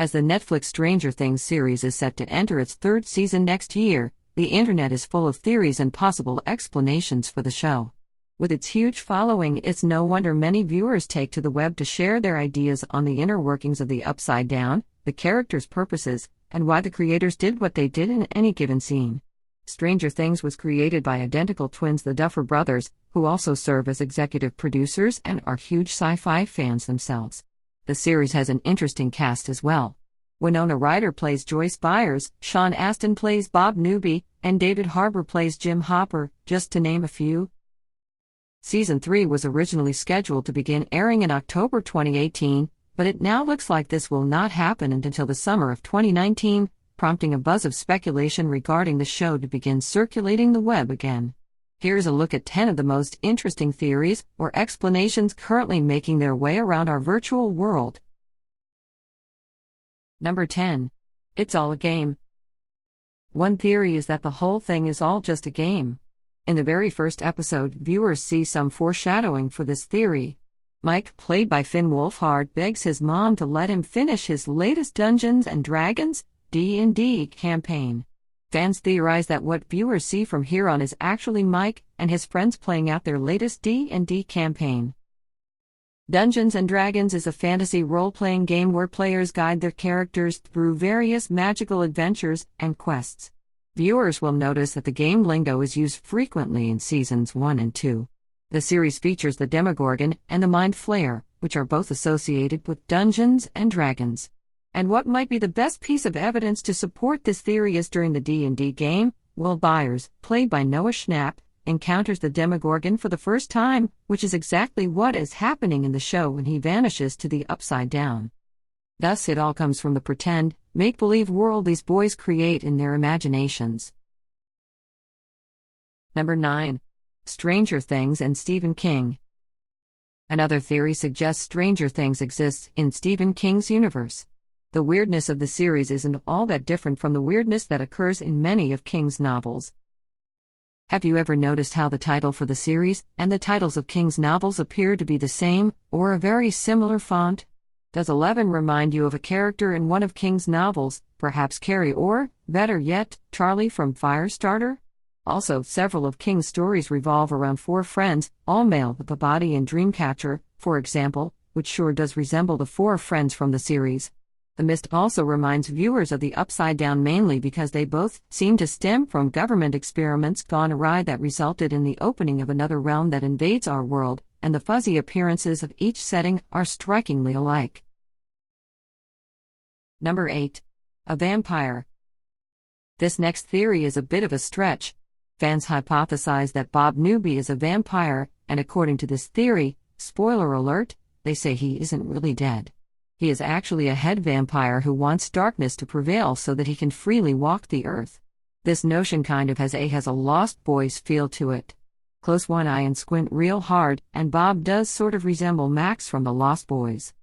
As the Netflix Stranger Things series is set to enter its third season next year, the internet is full of theories and possible explanations for the show. With its huge following, it's no wonder many viewers take to the web to share their ideas on the inner workings of the Upside Down, the characters' purposes, and why the creators did what they did in any given scene. Stranger Things was created by identical twins, the Duffer Brothers, who also serve as executive producers and are huge sci-fi fans themselves. The series has an interesting cast as well. Winona Ryder plays Joyce Byers, Sean Astin plays Bob Newby, and David Harbour plays Jim Hopper, just to name a few. Season 3 was originally scheduled to begin airing in October 2018, but it now looks like this will not happen until the summer of 2019, prompting a buzz of speculation regarding the show to begin circulating the web again. Here's a look at 10 of the most interesting theories or explanations currently making their way around our virtual world. Number 10. It's all a game. One theory is that the whole thing is all just a game. In the very first episode, viewers see some foreshadowing for this theory. Mike, played by Finn Wolfhard, begs his mom to let him finish his latest Dungeons & Dragons D&D campaign. Fans theorize that what viewers see from here on is actually Mike and his friends playing out their latest D&D campaign. Dungeons & Dragons is a fantasy role-playing game where players guide their characters through various magical adventures and quests. Viewers will notice that the game lingo is used frequently in Seasons 1 and 2. The series features the Demogorgon and the Mind Flayer, which are both associated with Dungeons & Dragons. And what might be the best piece of evidence to support this theory is during the D&D game, Will Byers, played by Noah Schnapp, encounters the Demogorgon for the first time, which is exactly what is happening in the show when he vanishes to the Upside Down. Thus, it all comes from the pretend, make-believe world these boys create in their imaginations. Number 9. Stranger Things and Stephen King. Another theory suggests Stranger Things exists in Stephen King's universe. The weirdness of the series isn't all that different from the weirdness that occurs in many of King's novels. Have you ever noticed how the title for the series and the titles of King's novels appear to be the same, or a very similar font? Does 11 remind you of a character in one of King's novels, perhaps Carrie or, better yet, Charlie from Firestarter? Also, several of King's stories revolve around 4 friends, all male, the Body and Dreamcatcher, for example, which sure does resemble the 4 friends from the series. The mist also reminds viewers of the Upside Down mainly because they both seem to stem from government experiments gone awry that resulted in the opening of another realm that invades our world, and the fuzzy appearances of each setting are strikingly alike. Number 8. A vampire. This next theory is a bit of a stretch. Fans hypothesize that Bob Newby is a vampire, and according to this theory, spoiler alert, they say he isn't really dead. He is actually a head vampire who wants darkness to prevail so that he can freely walk the earth. This notion kind of has a Lost Boys feel to it. Close one eye and squint real hard, and Bob does sort of resemble Max from the Lost Boys.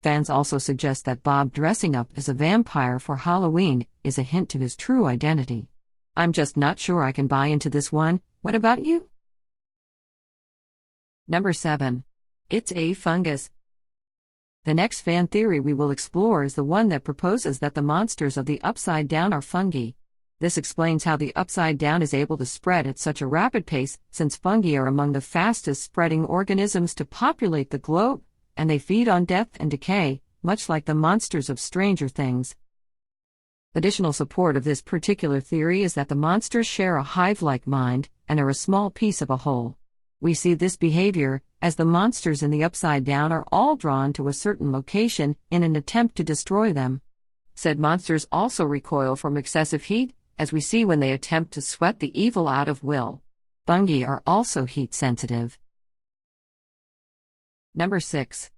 Fans also suggest that Bob dressing up as a vampire for Halloween is a hint to his true identity. I'm just not sure I can buy into this one. What about you? Number 7. It's a fungus. The next fan theory we will explore is the one that proposes that the monsters of the Upside Down are fungi. This explains how the Upside Down is able to spread at such a rapid pace, since fungi are among the fastest spreading organisms to populate the globe, and they feed on death and decay, much like the monsters of Stranger Things. Additional support of this particular theory is that the monsters share a hive-like mind, and are a small piece of a whole. We see this behavior, as the monsters in the Upside Down are all drawn to a certain location in an attempt to destroy them. Said monsters also recoil from excessive heat, as we see when they attempt to sweat the evil out of Will. Fungi are also heat-sensitive. Number 6.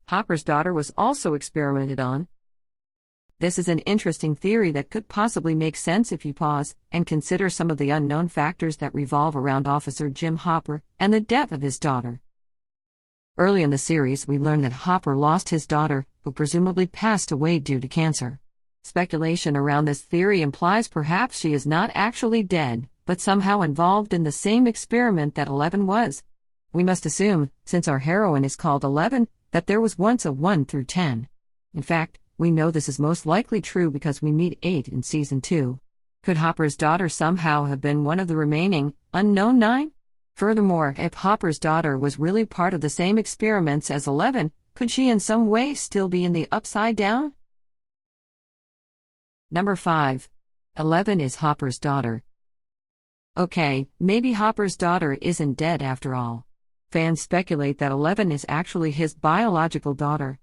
Hopper's daughter was also experimented on. This is an interesting theory that could possibly make sense if you pause and consider some of the unknown factors that revolve around Officer Jim Hopper and the death of his daughter. Early in the series, we learn that Hopper lost his daughter, who presumably passed away due to cancer. Speculation around this theory implies perhaps she is not actually dead, but somehow involved in the same experiment that 11 was. We must assume, since our heroine is called 11, that there was once a 1 through 10. In fact, We know this is most likely true because we meet 8 in Season 2. Could Hopper's daughter somehow have been one of the remaining, unknown 9? Furthermore, if Hopper's daughter was really part of the same experiments as 11, could she in some way still be in the Upside Down? Number 5. 11 is Hopper's daughter. Okay, maybe Hopper's daughter isn't dead after all. Fans speculate that 11 is actually his biological daughter.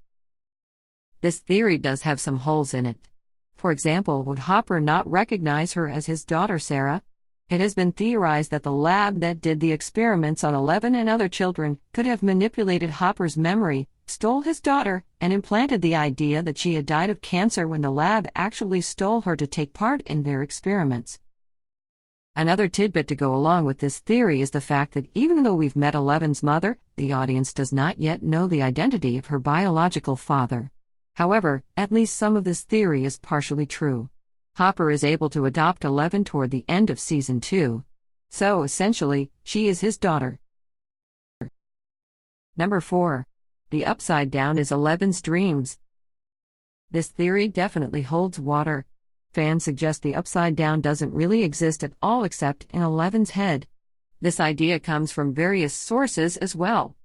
This theory does have some holes in it. For example, would Hopper not recognize her as his daughter Sarah? It has been theorized that the lab that did the experiments on 11 and other children could have manipulated Hopper's memory, stole his daughter, and implanted the idea that she had died of cancer when the lab actually stole her to take part in their experiments. Another tidbit to go along with this theory is the fact that even though we've met 11's mother, the audience does not yet know the identity of her biological father. However, at least some of this theory is partially true. Hopper is able to adopt 11 toward the end of Season 2. So, essentially, she is his daughter. Number 4. The Upside Down is 11's dreams. This theory definitely holds water. Fans suggest the Upside Down doesn't really exist at all except in 11's head. This idea comes from various sources as well.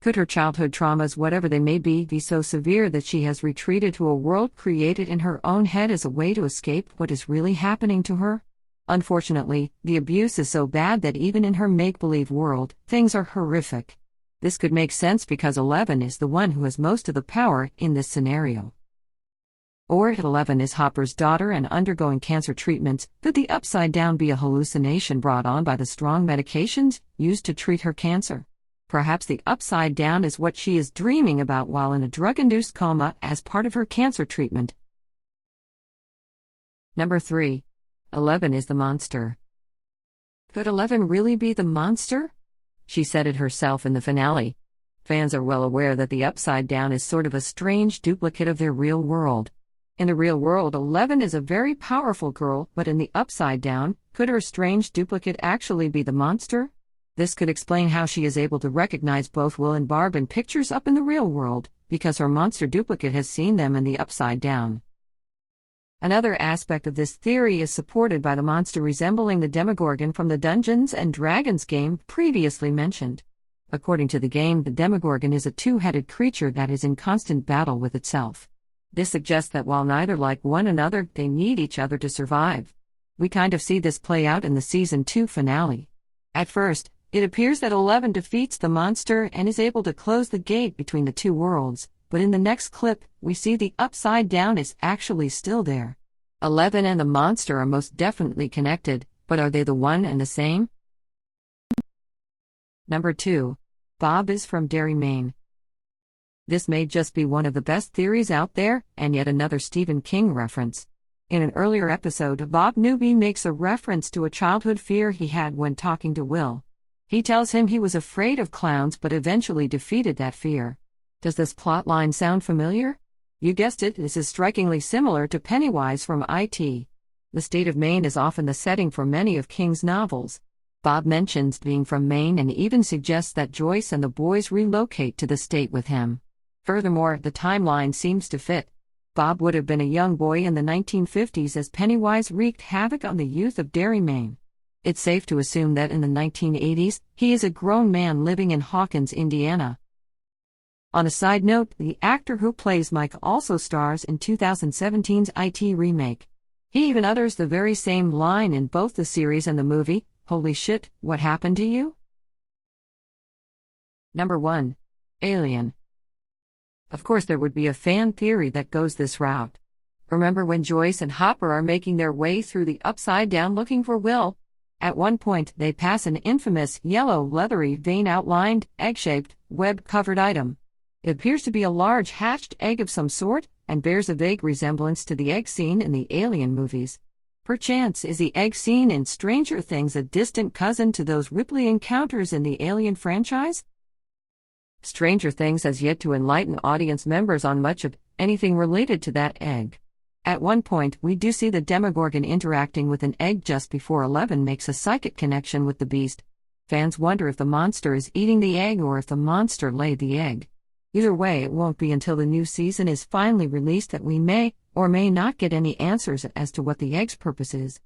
Could her childhood traumas, whatever they may be so severe that she has retreated to a world created in her own head as a way to escape what is really happening to her? Unfortunately, the abuse is so bad that even in her make-believe world, things are horrific. This could make sense because 11 is the one who has most of the power in this scenario. Or if 11 is Hopper's daughter and undergoing cancer treatments, could the Upside Down be a hallucination brought on by the strong medications used to treat her cancer? Perhaps the Upside Down is what she is dreaming about while in a drug-induced coma as part of her cancer treatment. Number 3. 11 is the monster. Could 11 really be the monster? She said it herself in the finale. Fans are well aware that the Upside Down is sort of a strange duplicate of their real world. In the real world, 11 is a very powerful girl, but in the Upside Down, could her strange duplicate actually be the monster? This could explain how she is able to recognize both Will and Barb in pictures up in the real world, because her monster duplicate has seen them in the Upside Down. Another aspect of this theory is supported by the monster resembling the Demogorgon from the Dungeons & Dragons game previously mentioned. According to the game, the Demogorgon is a two-headed creature that is in constant battle with itself. This suggests that while neither like one another, they need each other to survive. We kind of see this play out in the Season 2 finale. At first, it appears that 11 defeats the monster and is able to close the gate between the two worlds, but in the next clip, we see the Upside Down is actually still there. 11 and the monster are most definitely connected, but are they the one and the same? Number 2. Bob is from Derry, Maine. This may just be one of the best theories out there, and yet another Stephen King reference. In an earlier episode, Bob Newby makes a reference to a childhood fear he had when talking to Will. He tells him he was afraid of clowns but eventually defeated that fear. Does this plotline sound familiar? You guessed it, this is strikingly similar to Pennywise from IT. The state of Maine is often the setting for many of King's novels. Bob mentions being from Maine and even suggests that Joyce and the boys relocate to the state with him. Furthermore, the timeline seems to fit. Bob would have been a young boy in the 1950s as Pennywise wreaked havoc on the youth of Derry, Maine. It's safe to assume that in the 1980s, he is a grown man living in Hawkins, Indiana. On a side note, the actor who plays Mike also stars in 2017's IT remake. He even utters the very same line in both the series and the movie, "Holy shit, what happened to you?" Number 1. Alien. Of course there would be a fan theory that goes this route. Remember when Joyce and Hopper are making their way through the Upside Down looking for Will? At one point, they pass an infamous yellow, leathery, vein-outlined, egg-shaped, web-covered item. It appears to be a large hatched egg of some sort, and bears a vague resemblance to the egg seen in the Alien movies. Perchance is the egg seen in Stranger Things a distant cousin to those Ripley encounters in the Alien franchise? Stranger Things has yet to enlighten audience members on much of anything related to that egg. At one point, we do see the Demogorgon interacting with an egg just before 11 makes a psychic connection with the beast. Fans wonder if the monster is eating the egg or if the monster laid the egg. Either way, it won't be until the new season is finally released that we may or may not get any answers as to what the egg's purpose is.